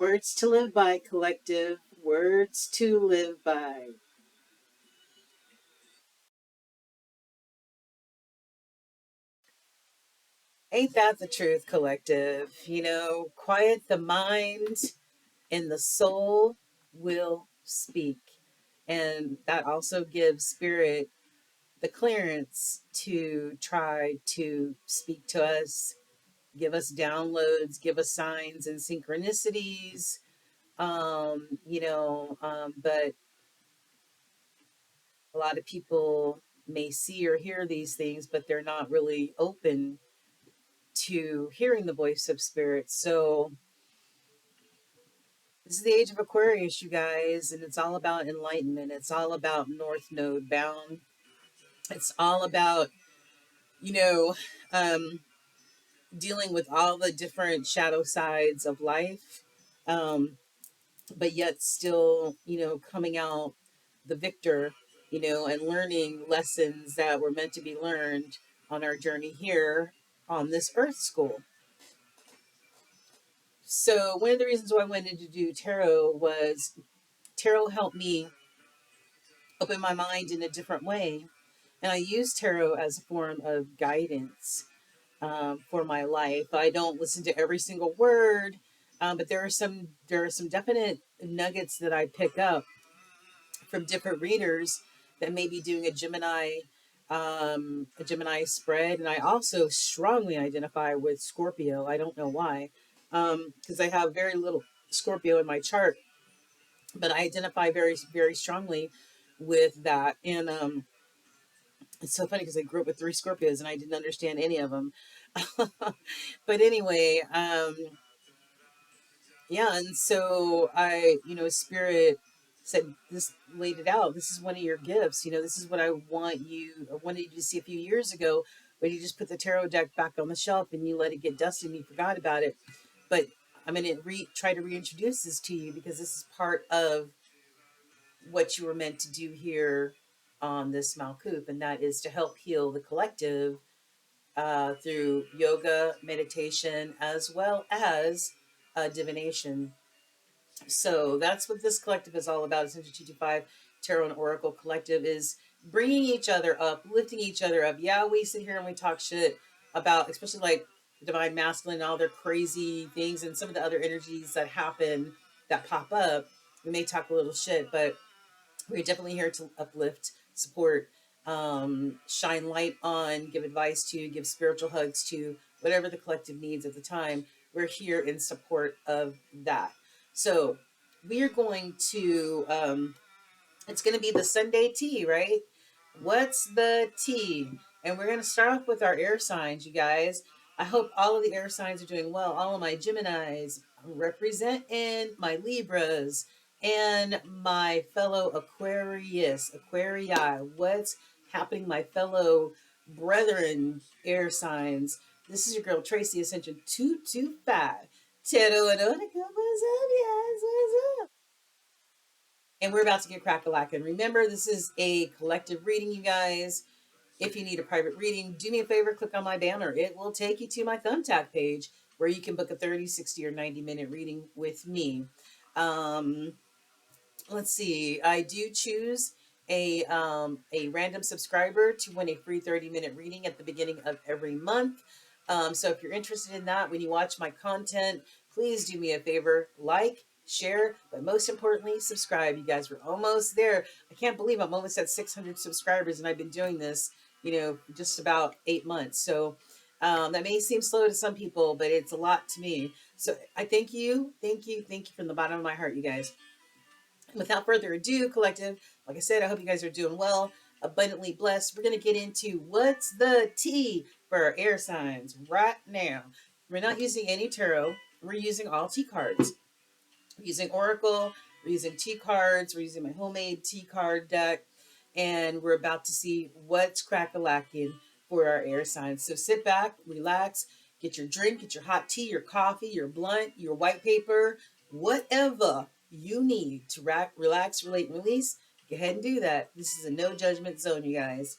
Words to live by, collective. Words to live by. Ain't that the truth, collective? Quiet the mind and the soul will speak. And that also gives spirit the clearance to try to speak to us, give us downloads, give us signs and synchronicities. But a lot of people may see or hear these things, but they're not really open to hearing the voice of spirit. So this is the age of Aquarius, you guys, and it's all about enlightenment. It's all about North Node bound. It's all about, you know, um, dealing with all the different shadow sides of life, um, but yet still, coming out the victor, and learning lessons that were meant to be learned on our journey here on this earth school. So, one of the reasons why I wanted to do tarot was tarot helped me open my mind in a different way. And I use tarot as a form of guidance for my life. I don't listen to every single word, but there are some definite nuggets that I pick up from different readers that may be doing a Gemini spread. And I also strongly identify with Scorpio. I don't know why, because I have very little Scorpio in my chart, but I identify very very strongly with that. And it's so funny because I grew up with three Scorpios and I didn't understand any of them. But anyway, yeah, and so Spirit said this, laid it out. This is one of your gifts. This is what I wanted you to see a few years ago, when you just put the tarot deck back on the shelf and you let it get dusty and you forgot about it. But I'm going to try to reintroduce this to you because this is part of what you were meant to do here on this Malkuth, and that is to help heal the collective through yoga, meditation, as well as divination. So that's what this collective is all about. Essentially 225 Tarot and Oracle Collective is bringing each other up, lifting each other up. Yeah, we sit here and we talk shit about, especially like the divine masculine and all their crazy things and some of the other energies that happen, that pop up. We may talk a little shit, but we're definitely here to uplift, support, shine light on, give advice to, give spiritual hugs to, whatever the collective needs at the time. We're here in support of that. So we are going to, it's going to be the Sunday tea, right? What's the tea? And we're going to start off with our air signs, you guys. I hope all of the air signs are doing well. All of my Geminis representing, my Libras, and my fellow Aquarii. What's happening, my fellow brethren, air signs? This is your girl Tracy Ascension 225. Tito and Onika, what's up, yes? What's up? And we're about to get crack-a-lackin'. Remember, this is a collective reading, you guys. If you need a private reading, do me a favor, click on my banner. It will take you to my Thumbtack page where you can book a 30, 60, or 90-minute reading with me. Um, let's see. I do choose a random subscriber to win a free 30-minute reading at the beginning of every month. So if you're interested in that, when you watch my content, please do me a favor, like, share, but most importantly, subscribe. You guys, we're almost there. I can't believe I'm almost at 600 subscribers, and I've been doing this, just about 8 months. So that may seem slow to some people, but it's a lot to me. So I thank you, thank you, thank you from the bottom of my heart, you guys. Without further ado, collective, like I said, I hope you guys are doing well, abundantly blessed. We're going to get into what's the tea for our air signs right now. We're not using any tarot. We're using all tea cards. We're using Oracle. We're using tea cards. We're using my homemade tea card deck. And we're about to see what's crack-a-lacking for our air signs. So sit back, relax, get your drink, get your hot tea, your coffee, your blunt, your white paper, whatever you need to relax, relate, and release. Go ahead and do that. This is a no judgment zone, you guys.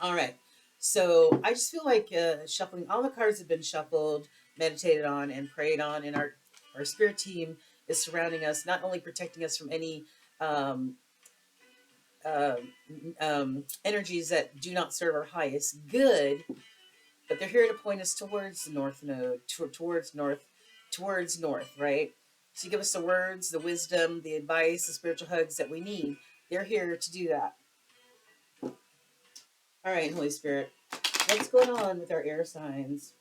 All right. So I just feel like shuffling. All the cards have been shuffled, meditated on, and prayed on in our Our spirit team is surrounding us, not only protecting us from any um, uh, energies that do not serve our highest good, but they're here to point us towards the north node, towards north, right? To give us the words, the wisdom, the advice, the spiritual hugs that we need. They're here to do that. All right, Holy Spirit, what's going on with our air signs?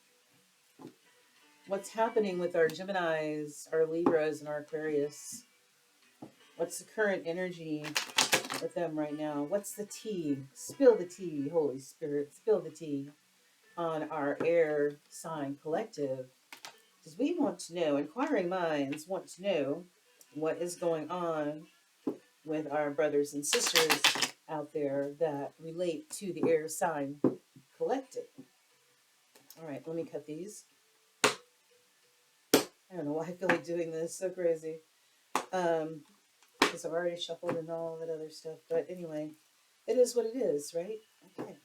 What's happening with our Geminis, our Libras, and our Aquarius? What's the current energy with them right now? What's the tea? Spill the tea, Holy Spirit. Spill the tea on our air sign collective. Because we want to know, inquiring minds want to know what is going on with our brothers and sisters out there that relate to the air sign collective. All right, let me cut these. I don't know why I feel like doing this. So crazy. Because I've already shuffled and all that other stuff. But anyway, it is what it is, right? Okay.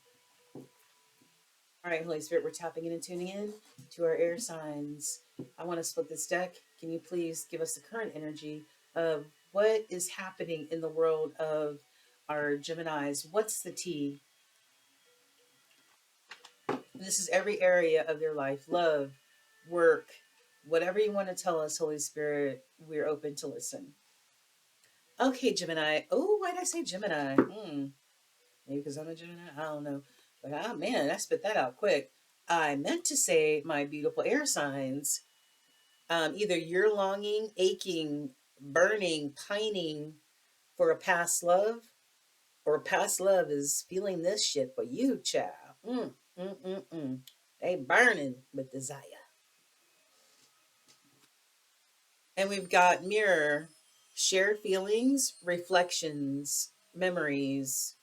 All right, Holy Spirit, we're tapping in and tuning in to our air signs. I want to split this deck. Can you please give us the current energy of what is happening in the world of our Geminis? What's the tea? This is every area of their life: love, work, whatever you want to tell us, Holy Spirit, we're open to listen. Okay, Gemini. Oh, why did I say Gemini? Maybe because I'm a Gemini. I don't know. But man, I spit that out quick. I meant to say my beautiful air signs. Either you're longing, aching, burning, pining for a past love, or past love is feeling this shit for you, child. Mm, mm, mm. They burning with desire. And we've got mirror, shared feelings, reflections, memories,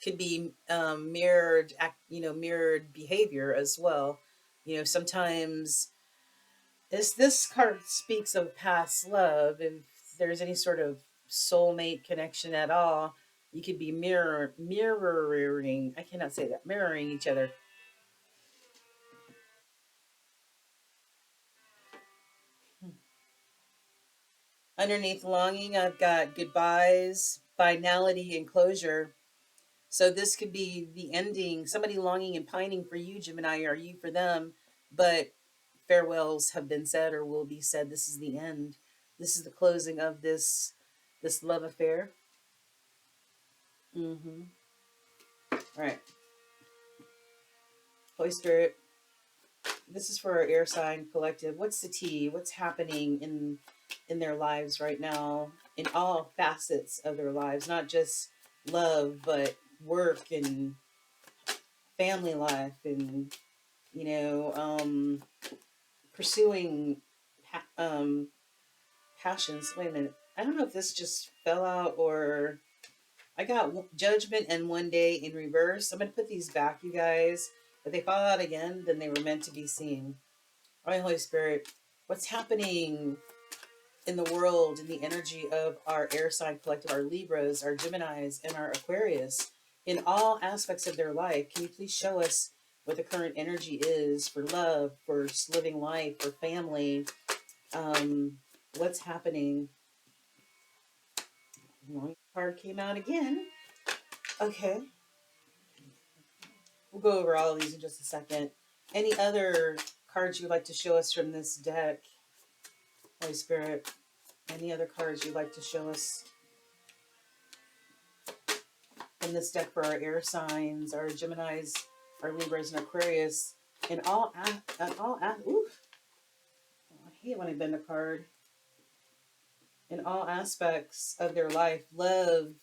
could be mirrored, mirrored behavior as well. Sometimes this card speaks of past love. If there's any sort of soulmate connection at all, you could be mirroring. I cannot say that. Mirroring each other. Underneath longing, I've got goodbyes, finality, and closure. So this could be the ending. Somebody longing and pining for you, Gemini, or you for them, but farewells have been said or will be said. This is the end. This is the closing of this love affair. Mm-hmm. All right, Holy Spirit. This is for our air sign collective. What's the tea? What's happening in their lives right now, in all facets of their lives, not just love, but work and family life, and you know, pursuing passions. Wait a minute. I don't know if this just fell out or I got judgment and one day in reverse. I'm going to put these back, you guys. If they fall out again, then they were meant to be seen. All right, Holy Spirit, what's happening in the world, in the energy of our air sign collective, our Libras, our Geminis, and our Aquarius, in all aspects of their life? Can you please show us what the current energy is for love, for living life, for family? What's happening? Wrong card came out again. Okay, we'll go over all of these in just a second. Any other cards you'd like to show us from this deck, Holy Spirit? Any other cards you'd like to show us in this deck for our air signs, our Geminis, our Libras, and Aquarius? In oof, I hate when I bend a card. In all aspects of their life, love,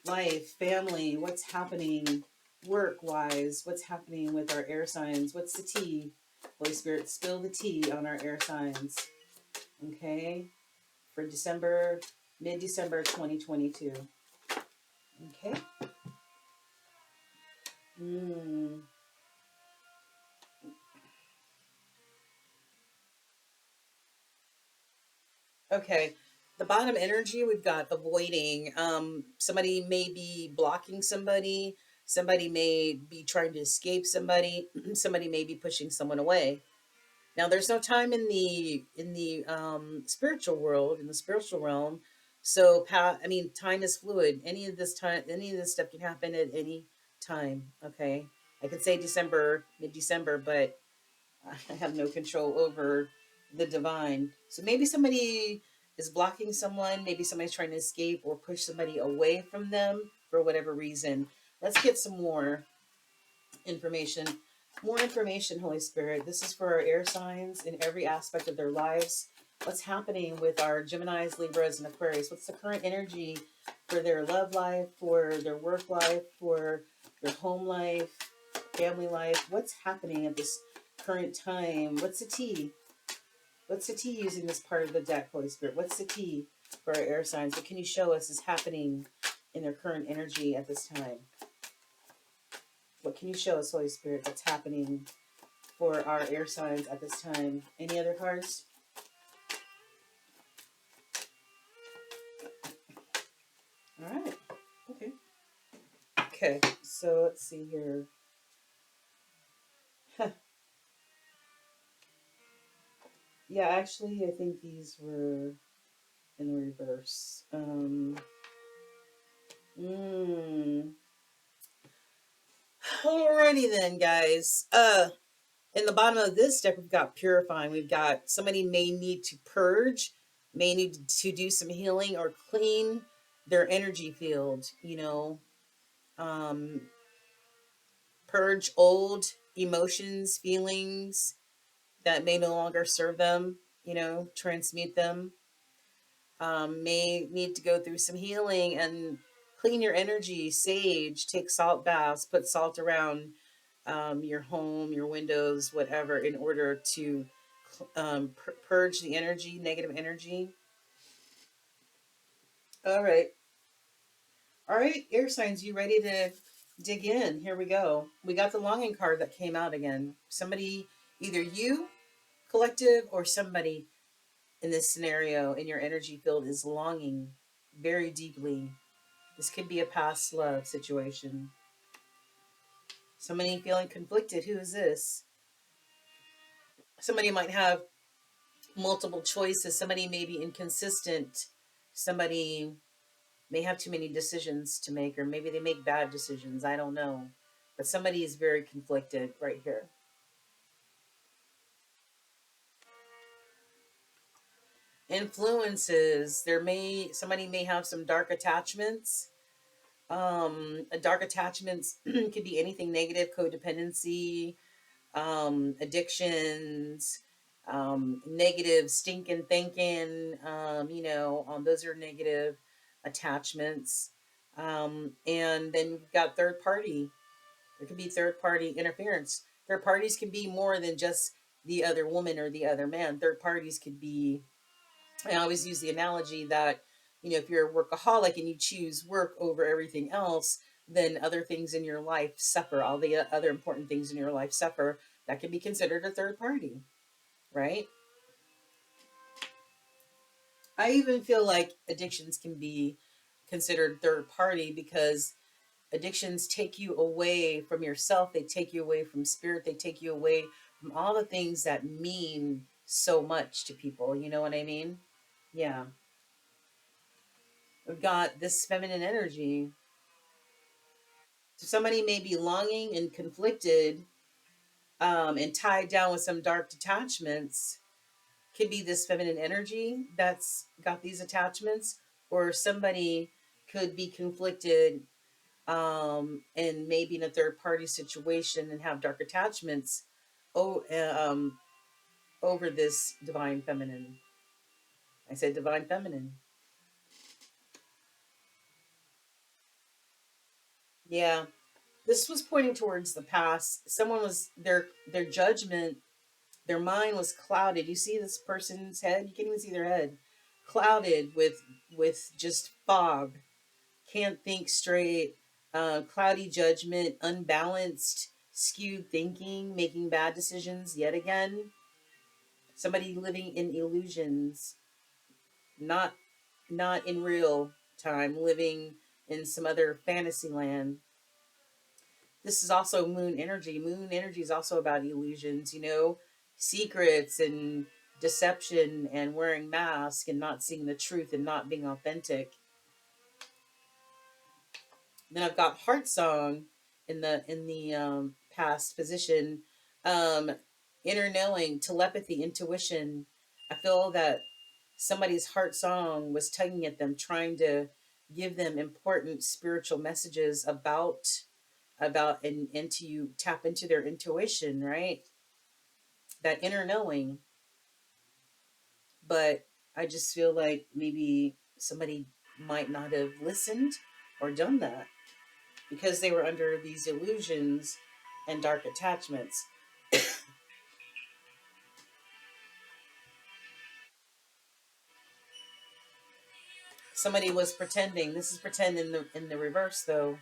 life, family, what's happening work wise, what's happening with our air signs, what's the tea? Holy Spirit, spill the tea on our air signs. Okay, for mid-December 2022. Okay. Mm. Okay. The bottom energy, we've got avoiding. Somebody may be blocking somebody. Somebody may be trying to escape somebody. Somebody may be pushing someone away. Now, there's no time in the spiritual world, in the spiritual realm. So, I mean, time is fluid. Any of this time, any of this stuff can happen at any time. Okay, I could say December, mid December, but I have no control over the divine. So maybe somebody is blocking someone. Maybe somebody's trying to escape or push somebody away from them for whatever reason. Let's get some more information. More information, Holy Spirit. This is for our air signs in every aspect of their lives. What's happening with our Geminis, Libras, and Aquarius? What's the current energy for their love life, for their work life, for their home life, family life? What's happening at this current time? What's the tea? What's the tea using this part of the deck, Holy Spirit? What's the tea for our air signs? What can you show us is happening in their current energy at this time? What can you show us, Holy Spirit, that's happening for our air signs at this time? Any other cards? All right. Okay. Okay. So let's see here. Yeah, actually, I think these were in reverse. Mm. Alrighty then, guys. In the bottom of this deck, we've got purifying. We've got somebody may need to purge, may need to do some healing or clean their energy field. Um, purge old emotions, feelings that may no longer serve them. Transmute them. May need to go through some healing and clean your energy. Sage, take salt baths, put salt around your home, your windows, whatever, in order to purge the energy, negative energy. All right. All right, air signs, you ready to dig in? Here we go. We got the longing card that came out again. Somebody, either you, collective, or somebody in this scenario in your energy field is longing very deeply. This could be a past love situation. Somebody feeling conflicted. Who is this? Somebody might have multiple choices. Somebody may be inconsistent. Somebody may have too many decisions to make, or maybe they make bad decisions. I don't know. But somebody is very conflicted right here. Influences. Somebody may have some dark attachments. Dark attachments could be anything negative, codependency, addictions, negative stinking thinking. Those are negative attachments. And then you've got third party. There could be third party interference. Third parties can be more than just the other woman or the other man. Third parties could be, I always use the analogy that, if you're a workaholic and you choose work over everything else, then other things in your life suffer. All the other important things in your life suffer. That can be considered a third party, right? I even feel like addictions can be considered third party because addictions take you away from yourself. They take you away from spirit. They take you away from all the things that mean so much to people. You know what I mean? Yeah. We've got this feminine energy. So somebody may be longing and conflicted, and tied down with some dark attachments. Could be this feminine energy that's got these attachments, or somebody could be conflicted, and maybe in a third party situation and have dark attachments oh, over this divine feminine. I said divine feminine. Yeah. This was pointing towards the past. Someone was their judgment, their mind was clouded. You see this person's head? You can't even see their head. Clouded with just fog. Can't think straight. Cloudy judgment, unbalanced, skewed thinking, making bad decisions yet again. Somebody living in illusions, not not in real time, living in some other fantasy land. This is also moon energy. Moon energy is also about illusions, secrets and deception and wearing masks and not seeing the truth and not being authentic. Then I've got heart song in the past position, um, inner knowing, telepathy, intuition. I feel that somebody's heart song was tugging at them, trying to give them important spiritual messages about and to tap into their intuition, right? That inner knowing. But I just feel like maybe somebody might not have listened or done that because they were under these illusions and dark attachments. Somebody was pretending. This is pretend in the reverse though.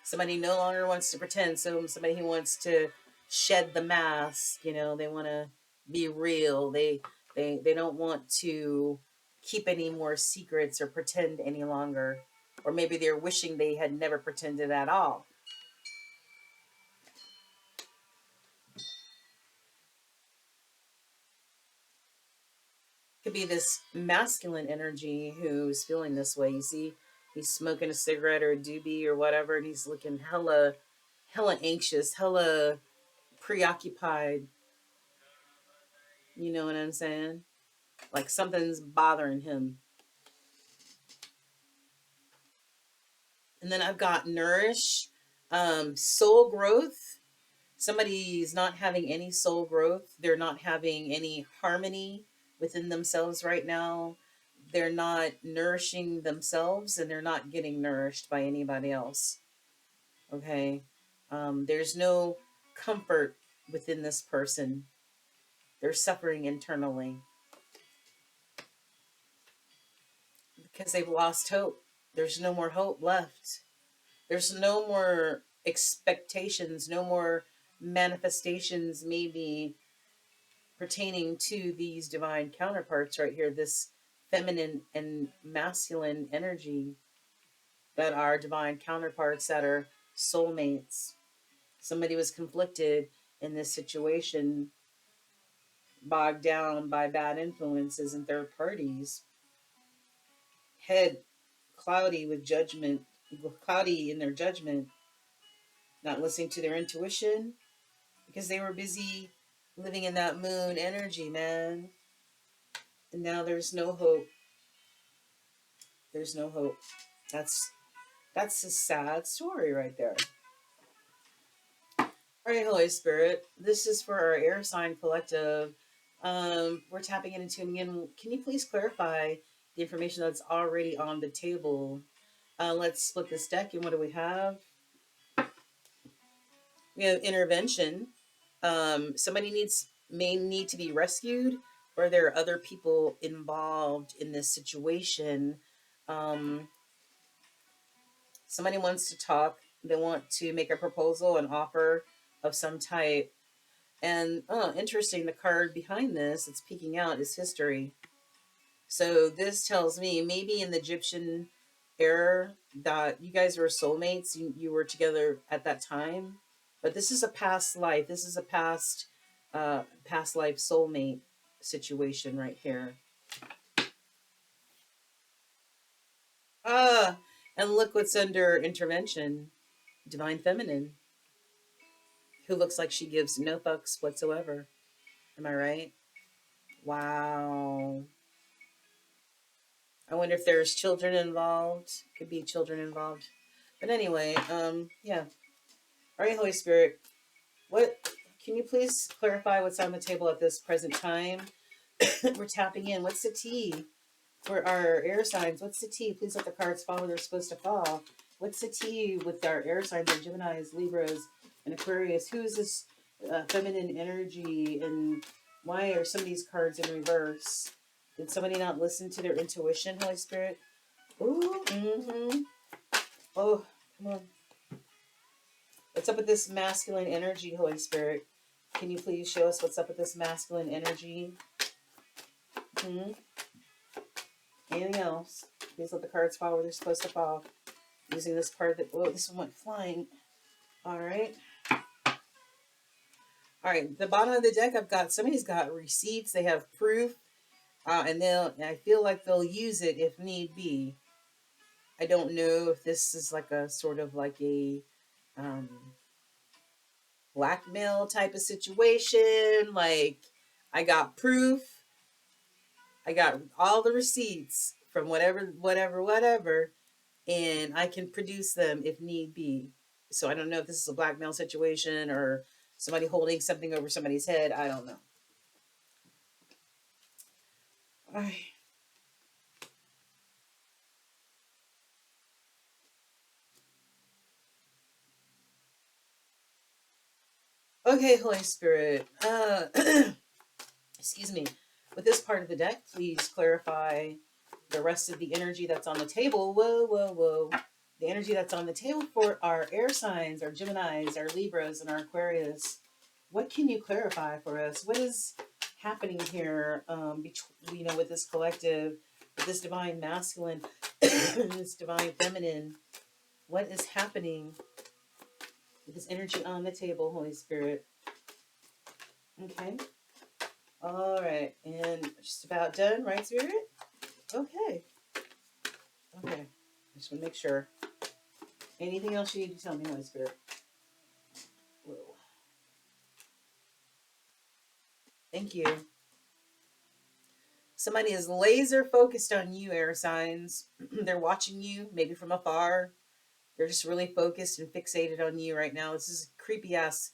Somebody no longer wants to pretend. So somebody who wants to shed the mask, they want to be real. They don't want to keep any more secrets or pretend any longer. Or maybe they're wishing they had never pretended at all. Could be this masculine energy who's feeling this way. You see, he's smoking a cigarette or a doobie or whatever, and he's looking hella anxious, hella preoccupied. You know what I'm saying? Like something's bothering him. And then I've got nourish, soul growth. Somebody's not having any soul growth. They're not having any harmony within themselves right now. They're not nourishing themselves and they're not getting nourished by anybody else. Okay. There's no comfort within this person. They're suffering internally because they've lost hope. There's no more hope left. There's no more expectations, no more manifestations, maybe pertaining to these divine counterparts right here, this feminine and masculine energy that are divine counterparts that are soulmates. Somebody was conflicted in this situation, bogged down by bad influences and third parties, head cloudy with judgment, cloudy in their judgment, not listening to their intuition because they were busy living in that moon energy, man. And now there's no hope. There's no hope. That's that's a sad story right there. All right, Holy Spirit. This is for our air sign collective. We're tapping into and again. Can you please clarify the information that's already on the table? Let's split this deck. And what do we have? We have intervention. Somebody may need to be rescued, or there are other people involved in this situation. Um, Somebody wants to talk. They want to make a proposal, an offer of some type. And oh, interesting, the card behind this, it's peeking out, is history. So this tells me maybe in the Egyptian era that you guys were soulmates, you were together at that time. But this is a past life. This is a past life soulmate situation right here. Ah, and look what's under intervention. Divine feminine, who looks like she gives no fucks whatsoever. Am I right? Wow. I wonder if there's children involved. Could be children involved. But anyway, yeah. All right, Holy Spirit, what can you please clarify what's on the table at this present time? We're tapping in. What's the tea for our air signs? What's the tea? Please let the cards fall where they're supposed to fall. What's the tea with our air signs, our Geminis, Libras, and Aquarius? Who is this feminine energy, and why are some of these cards in reverse? Did somebody not listen to their intuition, Holy Spirit? Ooh, mm-hmm. Oh, come on. What's up with this masculine energy, Holy Spirit? Can you please show us what's up with this masculine energy? Hmm? Anything else? Please let the cards fall where they're supposed to fall. Using this card that, oh, this one went flying. All right. All right, the bottom of the deck, I've got somebody's got receipts. They have proof, and they'll. I feel like they'll use it if need be. I don't know if this is like a sort of like a um, blackmail type of situation. Like, I got proof. I got all the receipts from whatever, and I can produce them if need be. So I don't know if this is a blackmail situation or somebody holding something over somebody's head. I don't know. All right. Okay, Holy Spirit. Excuse me. With this part of the deck, please clarify the rest of the energy that's on the table. Whoa, whoa, whoa. The energy that's on the table for our air signs, our Geminis, our Libras, and our Aquarius. What can you clarify for us? What is happening here with this collective, with this divine masculine, this divine feminine? What is happening with this energy on the table, Holy Spirit? Okay. All right. And just about done, right, Spirit? Okay. Okay. I just want to make sure. Anything else you need to tell me, Holy Spirit? Whoa. Thank you. Somebody is laser focused on you, air signs. They're watching you, maybe from afar. They're just really focused and fixated on you right now. This is a creepy ass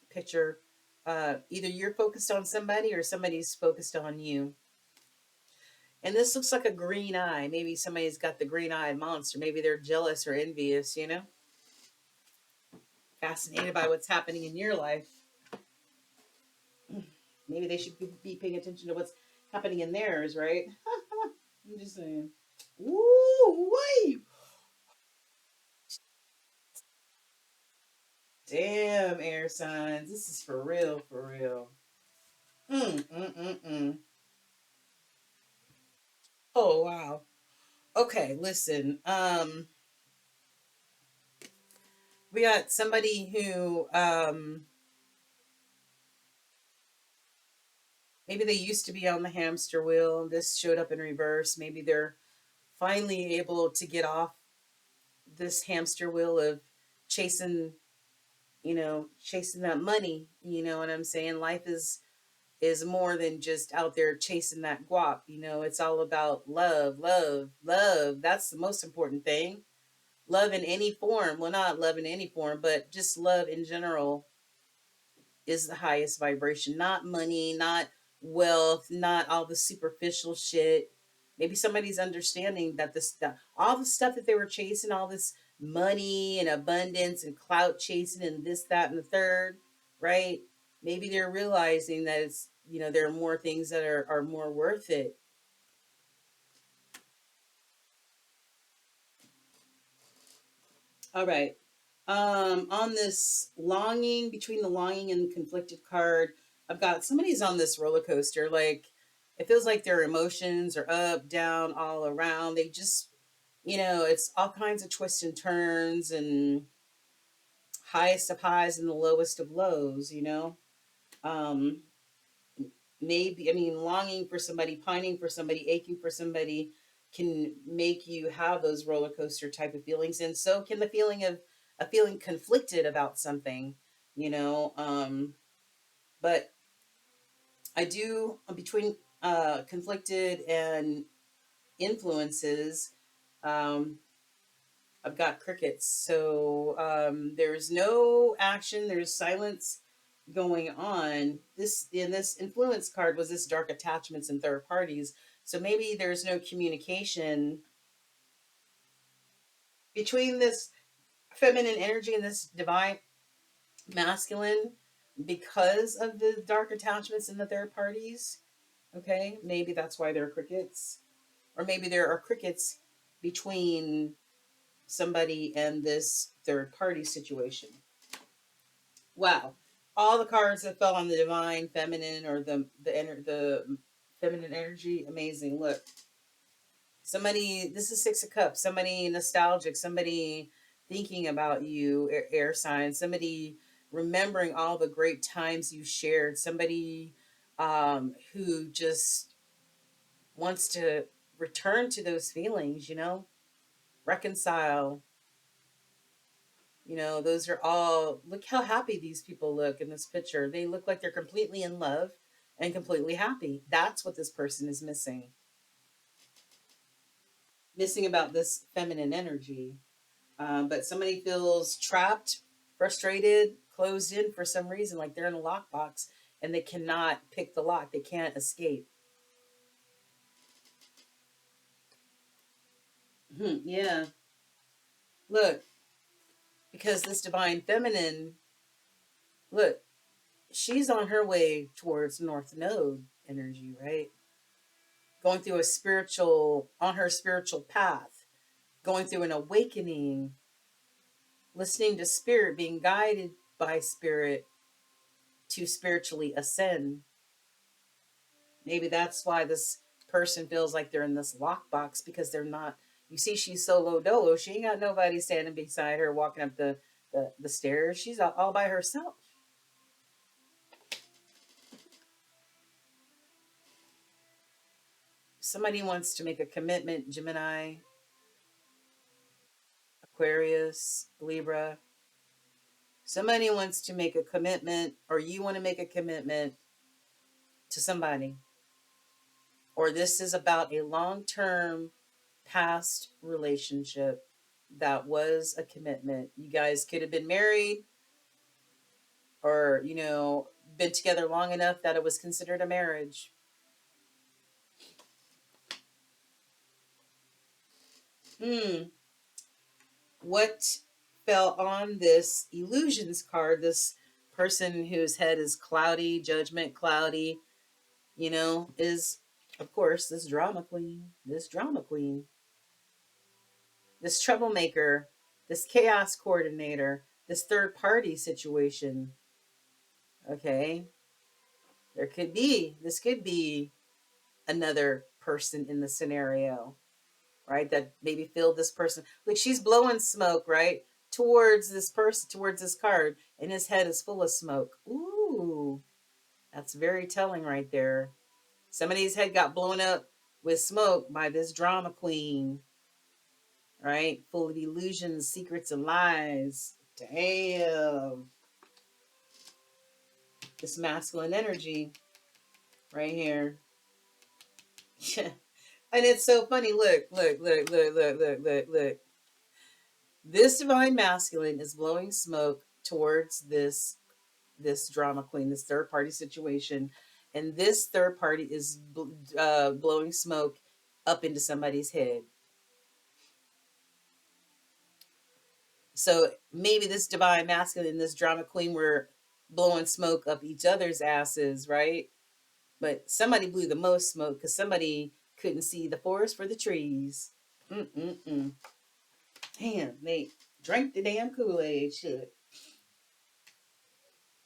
picture. Either you're focused on somebody or somebody's focused on you. And this looks like a green eye. Maybe somebody's got the green eyed monster. Maybe they're jealous or envious, fascinated by what's happening in your life. Maybe they should be paying attention to what's happening in theirs, right? I'm just saying. Woo, wait. Damn, air signs. This is for real, for real. Mm, mm, mm, mm. Oh, wow. Okay, listen. We got somebody who maybe they used to be on the hamster wheel. This showed up in reverse. Maybe they're finally able to get off this hamster wheel of chasing, chasing that money. You know what I'm saying? Life is more than just out there chasing that guap. It's all about love, love, love. That's the most important thing. Love in any form. Well, not love in any form, but just love in general is the highest vibration. Not money, not wealth, not all the superficial shit. Maybe somebody's understanding that all the stuff that they were chasing, all this money and abundance and clout chasing and this, that, and the third, right? Maybe they're realizing that there are more things that are more worth it. All right. On this longing, between the longing and conflicted card, I've got somebody's on this roller coaster. Like, it feels like their emotions are up, down, all around. They just, it's all kinds of twists and turns and highest of highs and the lowest of lows. Um, Maybe, I mean, longing for somebody, pining for somebody, aching for somebody can make you have those roller coaster type of feelings. And so can the feeling of a feeling conflicted about something, you know. But I do, between conflicted and influences, um, I've got crickets. So there's no action, there's silence going on. This in this influence card was this dark attachments and third parties. So maybe there's no communication between this feminine energy and this divine masculine because of the dark attachments and the third parties. Okay, maybe that's why there are crickets, or maybe there are crickets between somebody and this third party situation. Wow, all the cards that fell on the divine feminine or the feminine energy, amazing. Look, somebody. This is Six of Cups. Somebody nostalgic. Somebody thinking about you, air sign. Somebody remembering all the great times you shared. Somebody who just wants to return to those feelings, reconcile. Those are all, look how happy these people look in this picture. They look like they're completely in love and completely happy. That's what this person is missing. Missing about this feminine energy. But somebody feels trapped, frustrated, closed in for some reason, like they're in a lockbox and they cannot pick the lock. They can't escape. Yeah. Look, because this divine feminine, look, she's on her way towards North Node energy, right? Going through on her spiritual path, going through an awakening, listening to spirit, being guided by spirit to spiritually ascend. Maybe that's why this person feels like they're in this lockbox, because they're not. You see, she's solo dolo. She ain't got nobody standing beside her, walking up the stairs. She's all by herself. Somebody wants to make a commitment, Gemini, Aquarius, Libra. Somebody wants to make a commitment, or you want to make a commitment to somebody. Or this is about a long term past relationship that was a commitment. You guys could have been married, or, been together long enough that it was considered a marriage. Hmm. What fell on this illusions card? This person whose head is cloudy, judgment cloudy, is, of course, this drama queen, this troublemaker, this chaos coordinator, this third party situation. Okay. This could be another person in the scenario, right? That maybe filled this person. Like, she's blowing smoke, right? Towards this person, towards this card, and his head is full of smoke. Ooh, that's very telling right there. Somebody's head got blown up with smoke by this drama queen, right? Full of illusions, secrets, and lies. Damn. This masculine energy right here. And it's so funny. Look. This divine masculine is blowing smoke towards this drama queen, this third party situation, and this third party is blowing smoke up into somebody's head. So maybe this divine masculine and this drama queen were blowing smoke up each other's asses, right? But somebody blew the most smoke because somebody couldn't see the forest for the trees. Mm-mm-mm. Damn, they drank the damn Kool-Aid. Shit.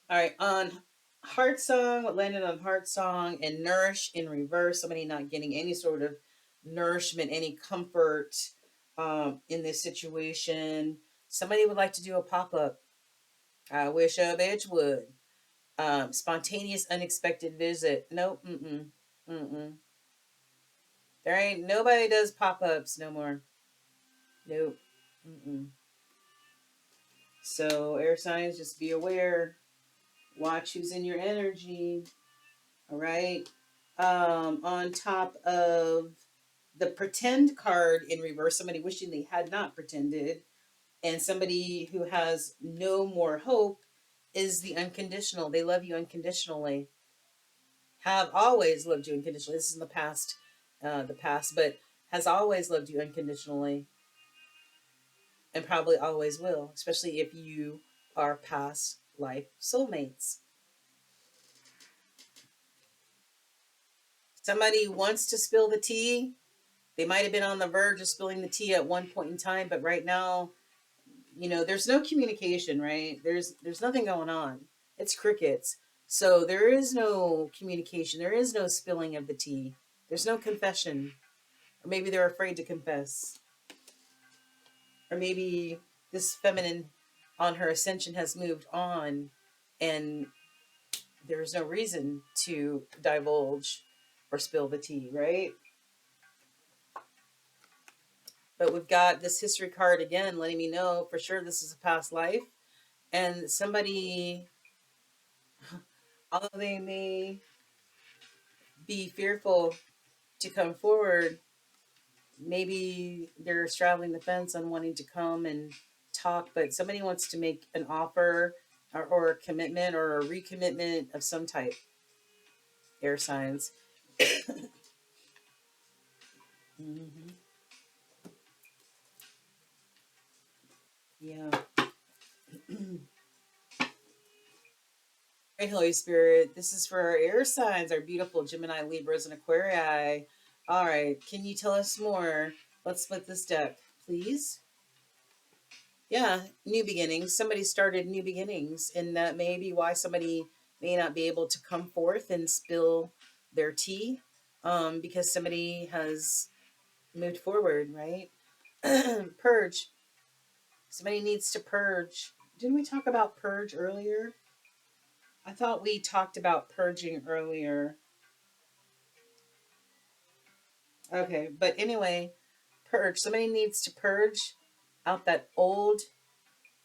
All right, on Heart Song, what landed on Heart Song and Nourish in reverse. Somebody not getting any sort of nourishment, any comfort in this situation. Somebody would like to do a pop up. I wish a bitch would. Spontaneous, unexpected visit. Nope. Mm-mm. Mm-mm. There ain't nobody does pop ups no more. Nope. Mm-mm. So, air signs, just be aware. Watch who's in your energy. All right. On top of the pretend card in reverse, somebody wishing they had not pretended, and somebody who has no more hope is the unconditional. They love you unconditionally. Have always loved you unconditionally. This is in the past, but has always loved you unconditionally, and probably always will, especially if you are past life soulmates. Somebody wants to spill the tea. They might have been on the verge of spilling the tea at one point in time, but right now, there's no communication, right? There's nothing going on. It's crickets. So there is no communication. There is no spilling of the tea. There's no confession. Or maybe they're afraid to confess. Or maybe this feminine on her ascension has moved on and there's no reason to divulge or spill the tea, right? But we've got this history card again letting me know for sure this is a past life. And somebody, although they may be fearful to come forward, maybe they're straddling the fence on wanting to come and talk, but somebody wants to make an offer or a commitment or a recommitment of some type. Air signs. Hmm. Yeah. Right, Holy Spirit. This is for our air signs, our beautiful Gemini, Libras, and Aquarii. All right. Can you tell us more? Let's split this deck, please. Yeah, new beginnings. Somebody started new beginnings, and that may be why somebody may not be able to come forth and spill their tea, because somebody has moved forward, right? Purge. Somebody needs to purge. Didn't we talk about purge earlier? I thought we talked about purging earlier. Okay, but anyway, purge. Somebody needs to purge out that old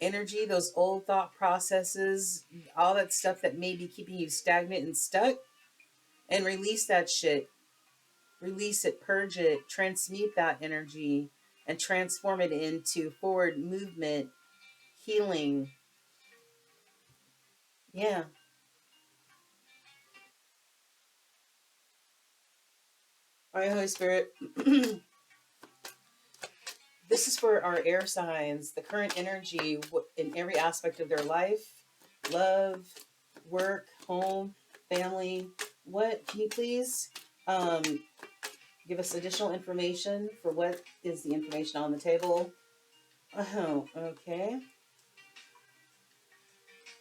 energy, those old thought processes, all that stuff that may be keeping you stagnant and stuck, and release that shit. Release it, purge it, transmute that energy, and transform it into forward movement, healing. Yeah. All right, Holy Spirit. This is for our air signs, the current energy in every aspect of their life, love, work, home, family. What can you please um, give us additional information for what is the information on the table? Oh, okay.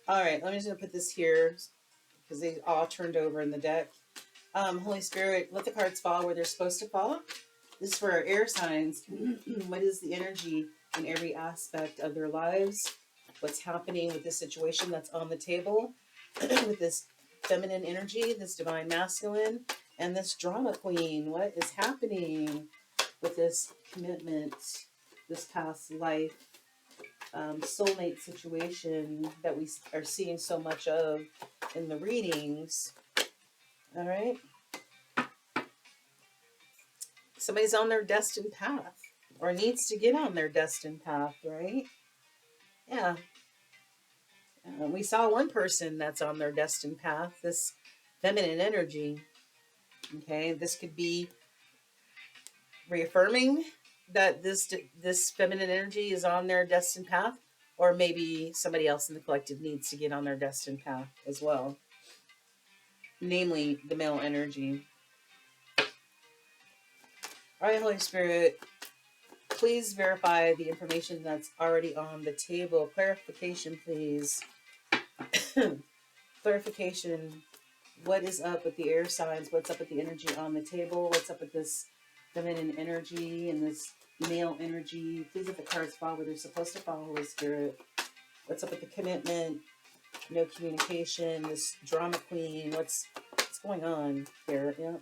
All right, let me just put this here because they all turned over in the deck. Holy Spirit, let the cards fall where they're supposed to fall. This is for our air signs. What is the energy in every aspect of their lives? What's happening with this situation that's on the table with this feminine energy, this divine masculine, and this drama queen? What is happening with this commitment, this past life, soulmate situation that we are seeing so much of in the readings? All right. Somebody's on their destined path or needs to get on their destined path, right? Yeah. We saw one person that's on their destined path, this feminine energy. Okay. This could be reaffirming that this feminine energy is on their destined path, or maybe somebody else in the collective needs to get on their destined path as well, namely the male energy. All right, Holy Spirit, please verify the information that's already on the table. Clarification, please. Clarification. What is up with the air signs? What's up with the energy on the table? What's up with this feminine energy and this male energy? Please let the cards fall where they're supposed to fall, Holy Spirit. What's up with the commitment? No communication. This drama queen. What's going on here? Yeah.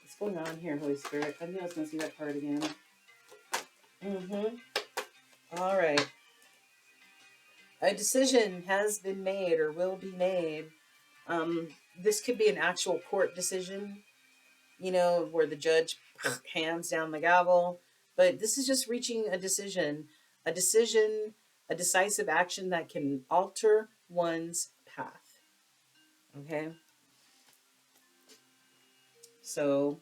What's going on here, Holy Spirit? I knew I was going to see that card again. Mm-hmm. All right. A decision has been made or will be made. This could be an actual court decision, where the judge hands down the gavel. But this is just reaching a decision, a decisive action that can alter one's path. Okay. So,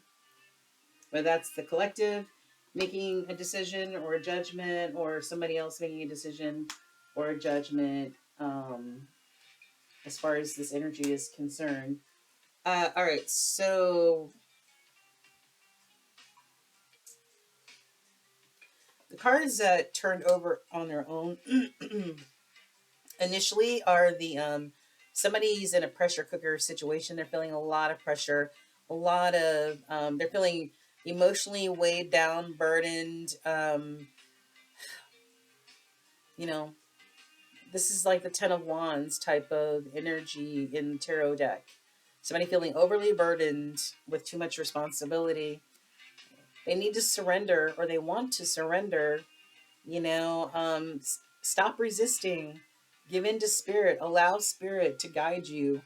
whether that's the collective making a decision or a judgment, or somebody else making a decision or a judgment, as far as this energy is concerned. All right. So, the cards that turned over on their own initially are the somebody's in a pressure cooker situation. They're feeling a lot of pressure, a lot of they're feeling emotionally weighed down, burdened. You know, This is like the Ten of Wands type of energy in the tarot deck. Somebody feeling overly burdened with too much responsibility. They need to surrender, or they want to surrender. Stop resisting. Give in to spirit. Allow spirit to guide you.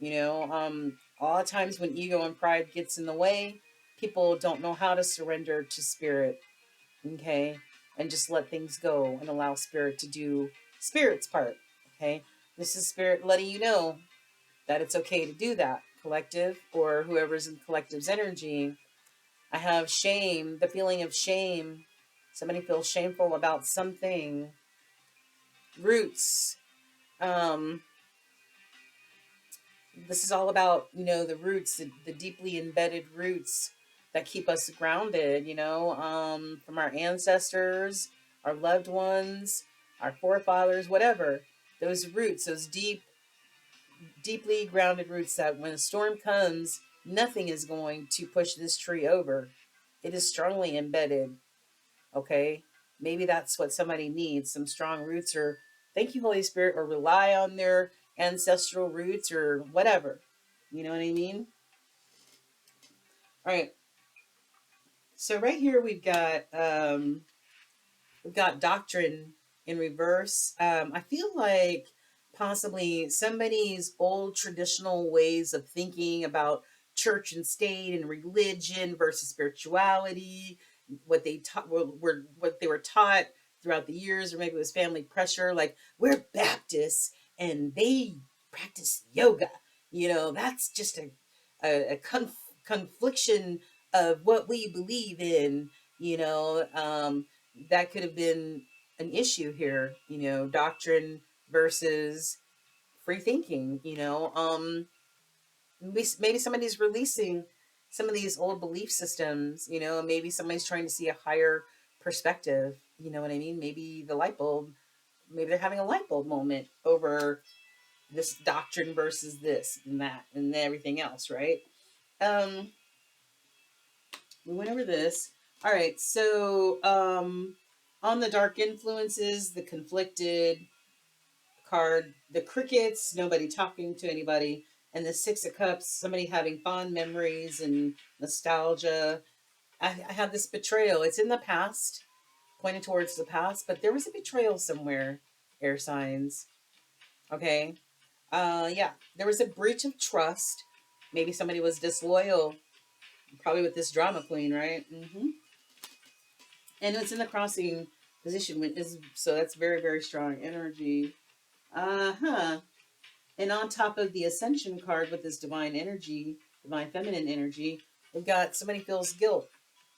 A lot of times when ego and pride gets in the way, people don't know how to surrender to spirit. Okay, and just let things go and allow spirit to do spirit's part. Okay, this is spirit letting you know that it's okay to do that. Collective, or whoever's in collective's energy. I have shame, the feeling of shame. Somebody feels shameful about something. Roots. Um, this is all about, the roots, the deeply embedded roots that keep us grounded, from our ancestors, our loved ones, our forefathers, whatever. Those roots, those deeply grounded roots that when a storm comes, nothing is going to push this tree over. It is strongly embedded. Okay. Maybe that's what somebody needs, some strong roots, or thank you, Holy Spirit, or rely on their ancestral roots or whatever. You know what I mean? All right. So right here we've got doctrine in reverse. I feel like possibly somebody's old traditional ways of thinking about church and state and religion versus spirituality, what they taught were what they were taught throughout the years, or maybe it was family pressure. Like, we're Baptists and they practice yoga. That's just a confliction of what we believe in. You know, that could have been an issue here, doctrine versus free thinking. Maybe somebody's releasing some of these old belief systems. Maybe somebody's trying to see a higher perspective. You know what I mean? Maybe the light bulb, maybe they're having a light bulb moment over this doctrine versus this and that and everything else, right? um we went over this. All right, so on the dark influences, the conflicted card, the crickets, nobody talking to anybody, and the Six of Cups, somebody having fond memories and nostalgia. I have this betrayal. It's in the past, pointed towards the past, but there was a betrayal somewhere, air signs. Okay. Yeah, there was a breach of trust. Maybe somebody was disloyal, probably with this drama queen, right? And it's in the crossing position, so that's very, very strong energy. Uh-huh. And on top of the ascension card with this divine energy, divine feminine energy, we've got somebody feels guilt.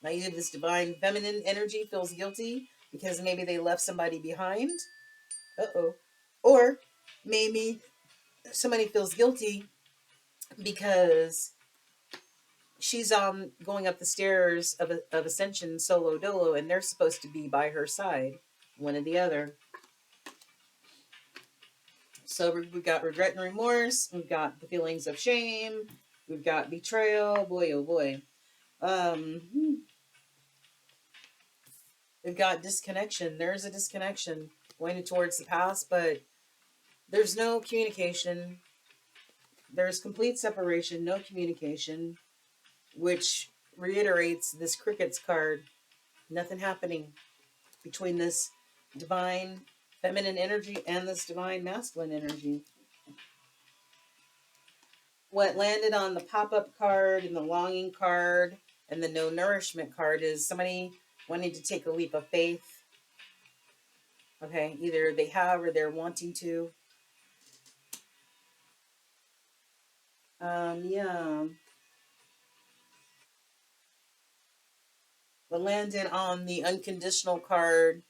Now, either this divine feminine energy feels guilty because maybe they left somebody behind. Uh-oh. Or maybe somebody feels guilty because she's going up the stairs of ascension solo dolo, and they're supposed to be by her side, one or the other. So we've got regret and remorse. We've got the feelings of shame. We've got betrayal. Boy, oh boy. We've got disconnection. There's a disconnection pointed towards the past, but there's no communication. There's complete separation, no communication, which reiterates this crickets card. Nothing happening between this divine feminine energy and this divine masculine energy. What landed on the pop-up card and the longing card and the no nourishment card is somebody wanting to take a leap of faith. Okay, either they have or they're wanting to. Yeah. What landed on the unconditional card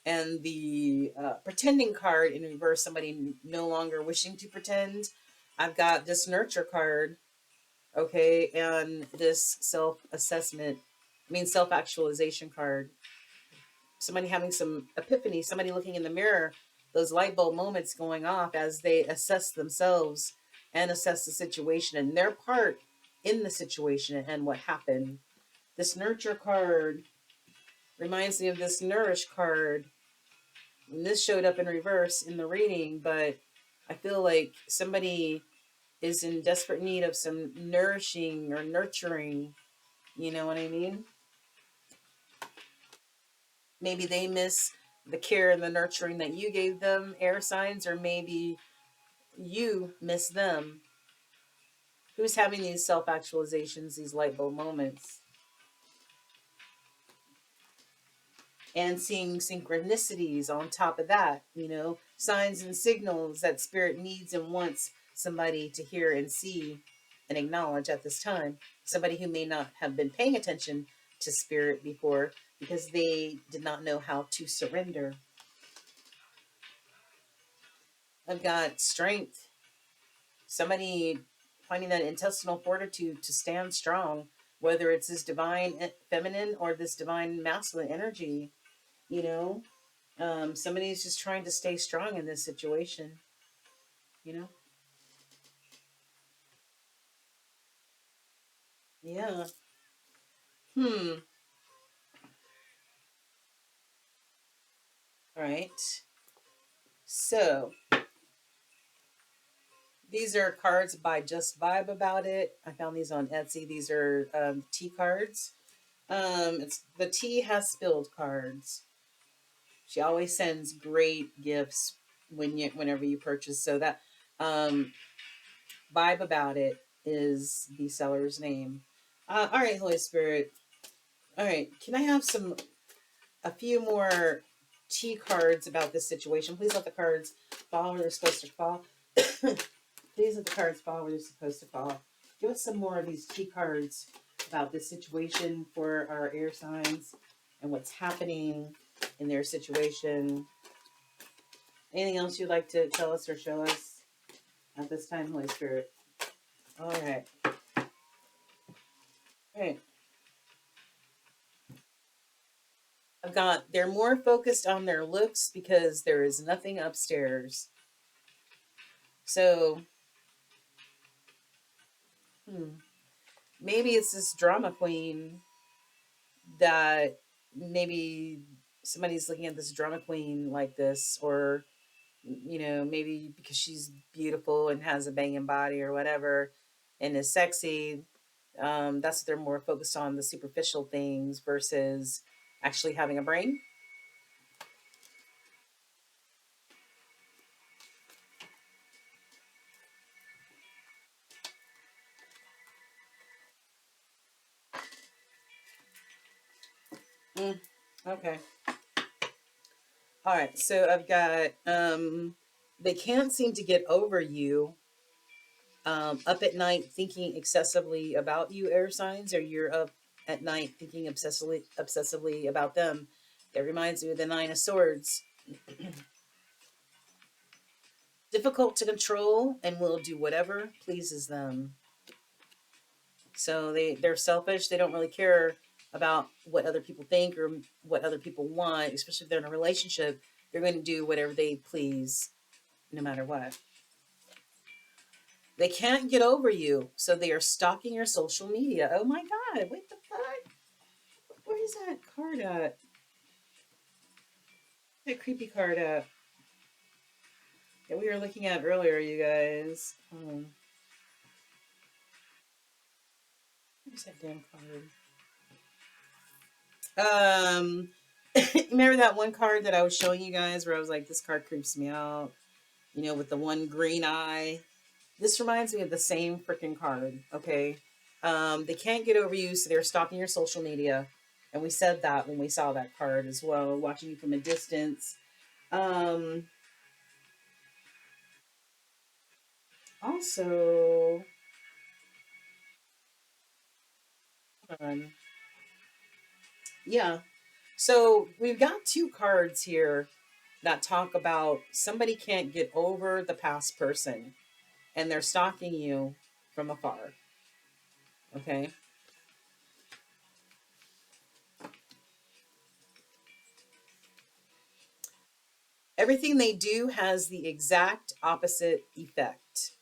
and the pretending card in reverse, somebody no longer wishing to pretend. I've got this nurture card, okay, and this self-assessment, self-actualization card. Somebody having some epiphany, somebody looking in the mirror, those light bulb moments going off as they assess themselves and assess the situation and their part in the situation and what happened. This nurture card reminds me of this nourish card. And this showed up in reverse in the reading, but I feel like somebody is in desperate need of some nourishing or nurturing. You know what I mean? Maybe they miss the care and the nurturing that you gave them, air signs, or maybe you miss them. Who's having these self actualizations, these light bulb moments? And seeing synchronicities on top of that, signs and signals that spirit needs and wants somebody to hear and see and acknowledge at this time. Somebody who may not have been paying attention to spirit before because they did not know how to surrender. I've got strength, somebody finding that intestinal fortitude to stand strong, whether it's this divine feminine or this divine masculine energy, you know somebody's just trying to stay strong in this situation, you know? Yeah. Hmm. All right. So these are cards by Just Vibe About It. I found these on Etsy. These are tea cards. It's the tea has spilled cards. She always sends great gifts whenever you purchase. So that um, Vibe About It is the seller's name. All right, Holy Spirit. All right, can I have a few more tea cards about this situation? Please let the cards fall where they're supposed to fall. Please let the cards fall where they're supposed to fall. Give us some more of these tea cards about this situation for our air signs and what's happening in their situation. Anything else you'd like to tell us or show us at this time, Holy Spirit? All right. All right. I've got, they're more focused on their looks because there is nothing upstairs. So, hmm, maybe it's this drama queen that maybe somebody's looking at this drama queen like this, or maybe because she's beautiful and has a banging body or whatever and is sexy. That's what they're more focused on, the superficial things versus actually having a brain. Mm, okay. All right. So I've got they can't seem to get over you, up at night thinking excessively about you, air signs, or you're up at night thinking obsessively about them. That reminds me of the Nine of Swords. Difficult to control and will do whatever pleases them. So they're selfish. They don't really care about what other people think or what other people want, especially if they're in a relationship. They're going to do whatever they please, no matter what. They can't get over you, so they are stalking your social media. Oh my God, what the fuck? Where is that card at? That creepy card at? That we were looking at earlier, you guys. Where's that damn card? Remember that one card that I was showing you guys where I was like, this card creeps me out, with the one green eye? This reminds me of the same freaking card, okay? They can't get over you, so they're stalking your social media. And we said that when we saw that card as well, watching you from a distance. Um, Also, um, yeah. So we've got two cards here that talk about somebody can't get over the past person and they're stalking you from afar. Okay. Everything they do has the exact opposite effect.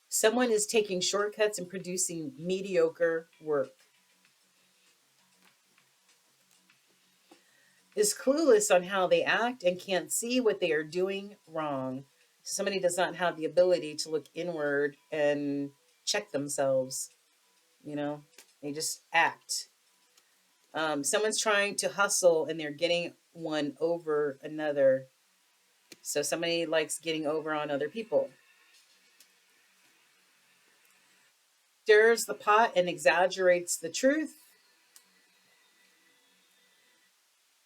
Someone is taking shortcuts and producing mediocre work. is clueless on how they act and can't see what they are doing wrong. Somebody does not have the ability to look inward and check themselves, you know, they just act. Someone's trying to hustle and they're getting one over another. So somebody likes getting over on other people. Stirs the pot and exaggerates the truth.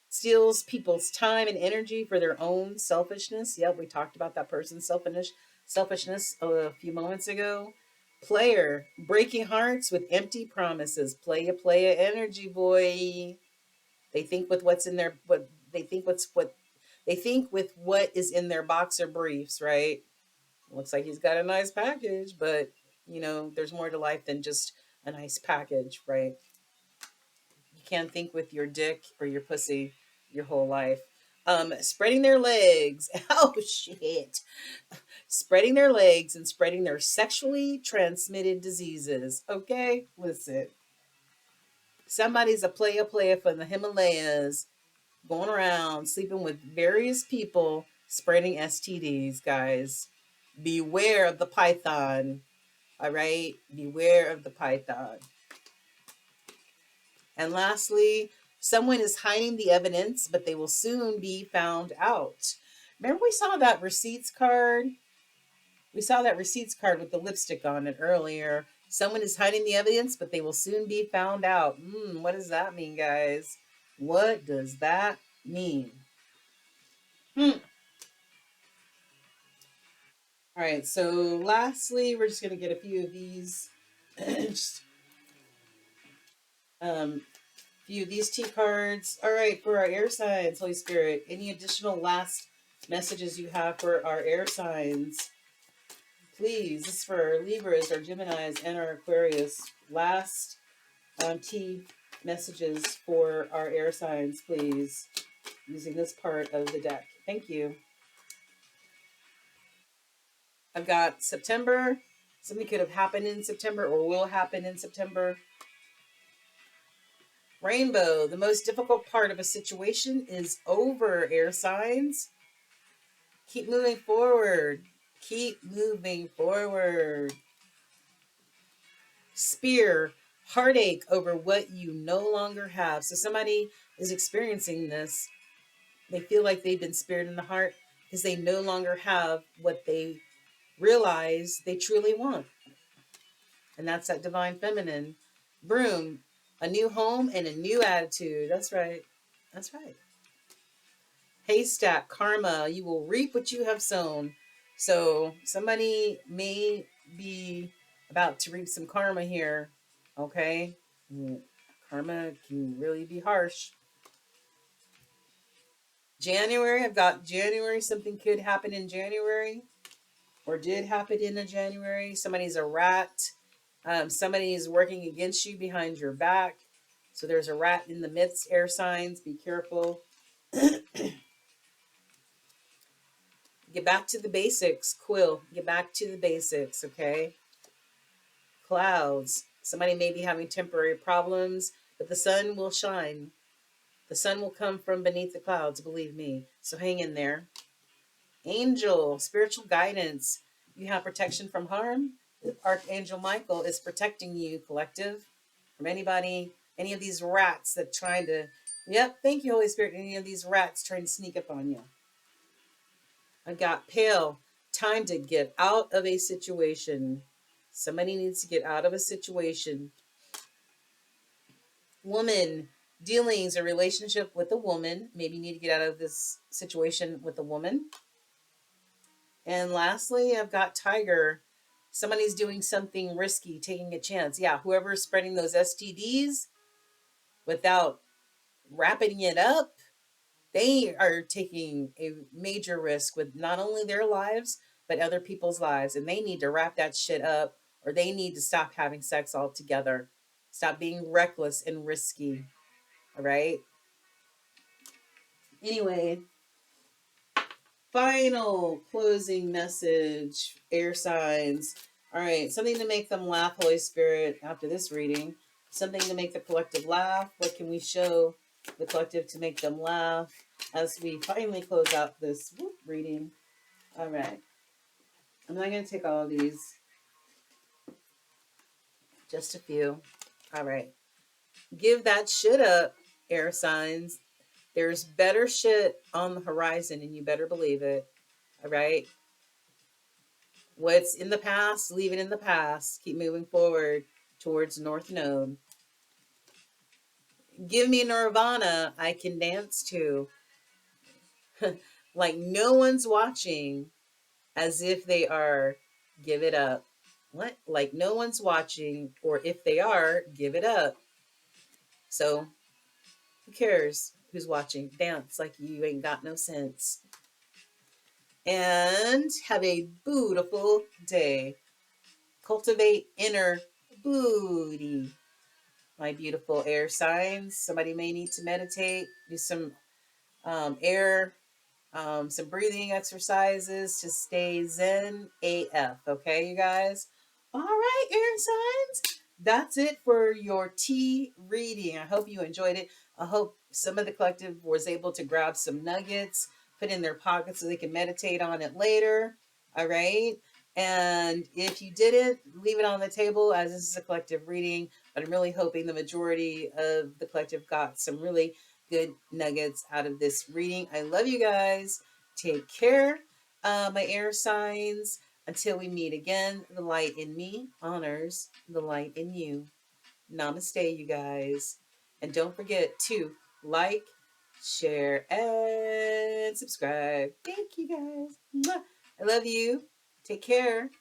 Steals people's time and energy for their own selfishness. Yep, we talked about that person's selfishness a few moments ago. Player, breaking hearts with empty promises. Playa energy, boy. They think with what's in their what they think what's what they think with what is in their boxer briefs, right? Looks like he's got a nice package, but there's more to life than just a nice package, right? You can't think with your dick or your pussy your whole life. Spreading their legs. Oh shit. Spreading their legs and spreading their sexually transmitted diseases. Okay, listen. Somebody's a player from the Himalayas going around sleeping with various people spreading STDs, guys. Beware of the python. All right? Beware of the python. And lastly, someone is hiding the evidence, but they will soon be found out. Remember, we saw that receipts card? We saw that receipts card with the lipstick on it earlier. Someone is hiding the evidence, but they will soon be found out. What does that mean, guys? What does that mean? Hmm. All right, so lastly, we're just going to get a few of these. Just, um, few of these T cards. All right, for our air signs, Holy Spirit, any additional last messages you have for our air signs? Please, this is for our Libras, our Geminis, and our Aquarius. Last T messages for our air signs, please, using this part of the deck. Thank you. I've got September. Something could have happened in September or will happen in September. Rainbow, the most difficult part of a situation is over, air signs. Keep moving forward. Keep moving forward. Spear, heartache over what you no longer have. So somebody is experiencing this. They feel like they've been speared in the heart because they no longer have what they realize they truly want. And that's that divine feminine. Broom, a new home and a new attitude. That's right. That's right. Haystack, karma, you will reap what you have sown. So somebody may be about to reap some karma here. Okay. Karma can really be harsh. January, I've got January. Something could happen in January or did happen in a January. Somebody's a rat. Somebody is working against you behind your back. So there's a rat in the midst, air signs. Be careful. Get back to the basics, Quill. Get back to the basics, okay? Clouds. Somebody may be having temporary problems, but the sun will shine. The sun will come from beneath the clouds, believe me. So hang in there. Angel, spiritual guidance. You have protection from harm. Archangel Michael is protecting you, collective, from anybody, any of these rats that trying to, yep, thank you, Holy Spirit, any of these rats trying to sneak up on you. I got pale. Time to get out of a situation. Somebody needs to get out of a situation. Woman, dealings, a relationship with a woman. Maybe you need to get out of this situation with a woman. And lastly, I've got tiger. Somebody's doing something risky, taking a chance. Yeah, whoever's spreading those STDs without wrapping it up, they are taking a major risk with not only their lives, but other people's lives. And they need to wrap that shit up or they need to stop having sex altogether. Stop being reckless and risky. All right. Anyway, final closing message, air signs. All right. Something to make them laugh, Holy Spirit, after this reading. Something to make the collective laugh. What can we show the collective to make them laugh as we finally close out this reading. All right. I'm not going to take all of these, just a few. All right. Give that shit up, air signs. There's better shit on the horizon, and you better believe it. All right. What's in the past, leave it in the past. Keep moving forward towards North Node. Give me Nirvana, I can dance to. Like no one's watching, as if they are, give it up. What? Like no one's watching, or if they are, give it up. So who cares who's watching? Dance like you ain't got no sense. And have a beautiful day. Cultivate inner booty, my beautiful air signs. Somebody may need to meditate, do some air, some breathing exercises to stay zen AF. Okay, you guys? All right, air signs. That's it for your tea reading. I hope you enjoyed it. I hope some of the collective was able to grab some nuggets, put in their pockets so they can meditate on it later. All right. And if you didn't, leave it on the table as this is a collective reading. But I'm really hoping the majority of the collective got some really good nuggets out of this reading. I love you guys. Take care, my air signs. Until we meet again, the light in me honors the light in you. Namaste, you guys. And don't forget to like, share, and subscribe. Thank you guys. Mwah. I love you. Take care.